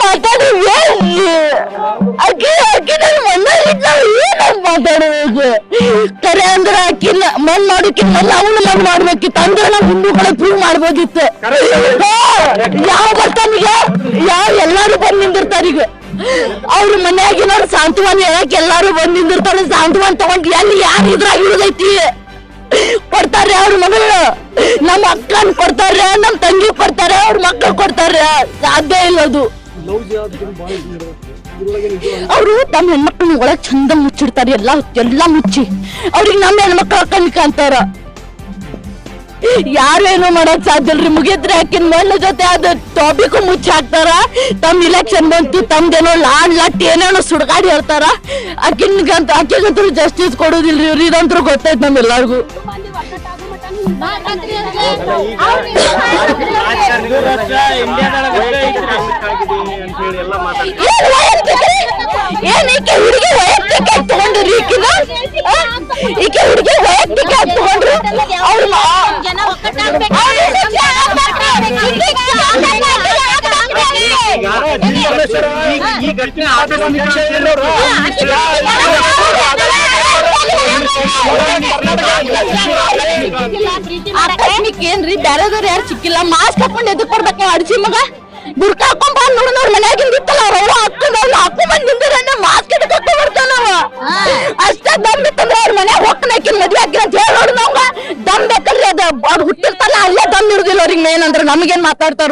ಮಾತಾಡಿ ಏನ್ ಮಾತಾಡೋದು ಕರೆ ಅಂದ್ರೆ ಆಕಿನ ಮನ್ ಮಾಡೋಕಿನ್ನ ಅವನು ಮನ್ ಮಾಡ್ಬೇಕಿತ್ತು ಅಂದ್ರೆ ನಾವು ಹಿಂದೂಗಳ ಪ್ರೂವ್ ಮಾಡ್ಬೋದಿತ್ತು. ಯಾವ ತಮಗೆ ಯಾವ ಎಲ್ಲಾರು ಬಂದ್ ನಿಂದಿರ್ತಾರ. ಈಗ ಅವ್ರ ಮನ್ಯಾಗಿನವ್ರು ಸಾಂತ್ವನ ಹೇಳಕ್ ಎಲ್ಲಾರು ಬಂದ್ ನಿಂದಿರ್ತಾರ. ಸಾಂತ್ವನ ತಗೊಂಡ್ ಎಲ್ಲಿ ಯಾರು ಇದ್ರಾಗ ಇರೋದೈತಿ ಕೊಡ್ತಾರೆ. ಅವ್ರ ಮಗಳು ನಮ್ಮ ಅಕ್ಕನ್ ಕೊಡ್ತಾರೆ, ನಮ್ ತಂಗಿ ಕೊಡ್ತಾರೆ, ಅವ್ರ ಮಕ್ಕಳು ಕೊಡ್ತಾರೆ. ಸಾಧ್ಯ ಇಲ್ಲ ಅದು. ಅವರು ತಮ್ಮ ಹೆಣ್ಮಕ್ಳನ್ನ ಒಳಗ್ ಚಂದ ಮುಚ್ಚಿಡ್ತಾರೆ. ಎಲ್ಲಾ ಮುಚ್ಚಿ ಅವ್ರಿಗೆ ನಮ್ಮ ಹೆಣ್ಮಕ್ಳು ಕಣ್ಕ ಅಂತಾರ. ಯಾರೇನು ಮಾಡಕ್ ಸಾಧ್ಯ ಇಲ್ರಿ. ಮುಗಿದ್ರೆ ಆಕಿನ ಮಣ್ಣ ಜೊತೆ ಅದು ಟಾಪಿಕ್ ಮುಚ್ಚಿ ಹಾಕ್ತಾರ. ತಮ್ಮ ಇಲೆಕ್ಷನ್ ಬಂತು, ತಮ್ದೇನೋ ಲಟ್ ಏನೇನೋ ಸುಡ್ಗಾಡಿ ಹೇಳ್ತಾರ. ಆಕಿಗಂತೂ ಜಸ್ಟಿಸ್ ಕೊಡೋದಿಲ್ರಿ ಇವ್ರು. ಇದಂತೂ ಗೊತ್ತಾಯ್ತು ನಮ್ಮೆಲ್ಲರಿಗೂ. ಏನಕ್ಕೆ ಹುಡುಗಿ ವೈಯಕ್ತಿಕ ತಗೊಂಡ್ರಿ? ಈಕೆ ಹುಡುಗಿ ವೈಯಕ್ತಿಕ ತಗೊಂಡ್ರು. ಅವ್ರ ಆಕಸ್ಮಿಕ್ ಏನ್ರಿ ಬ್ಯಾರೆದವ್ರು ಯಾರು ಸಿಕ್ಕಿಲ್ಲ. ಮಾಸ್ಕ್ ಹಾಕೊಂಡ್ ಎದಕ್ ಕೊಡ್ಬೇಕ? ಅಡ್ಸಿ ಮಗ ಬುರ್ಕ ಹಾಕೊಂಡ್ ಬಂದ್ ನೋಡಿನ ಅವ್ರ ಮನ್ಯಾಗಿಂದ ಇತ್ತಲ್ಲ ಅವ್ರ ಹಾಕೊಂಡ್ ಬಂದಿದ್ರೆ ಮಾಸ್ಕ್ ಇಟ್ಕೊತ ಬರ್ತಾನವ. ಅಷ್ಟ ದಮ್ ಇತ್ತಂದ್ರೆ ಅವ್ರ ಮನ್ಯಾಗ ಹೋಗ್ತಾಕಿನ್ ಮದ್ವೆ ಹಾಕಿನ ಅಂತ ಹೇಳಿ ನೋಡ್ ನಾವ್ ದಮ್ ಬೇಕಲ್ರಿ. ಅದ ಅವ್ರು ಹುಟ್ಟಿರ್ತಾರಲ್ಲ ಅಲ್ಲೇ ದಮ್ ಇರುದಿಲ್ಲ ಅವ್ರಿಗೆ. ಮೇನ್ ಅಂದ್ರೆ ನಮಗೇನ್ ಮಾತಾಡ್ತಾರೋ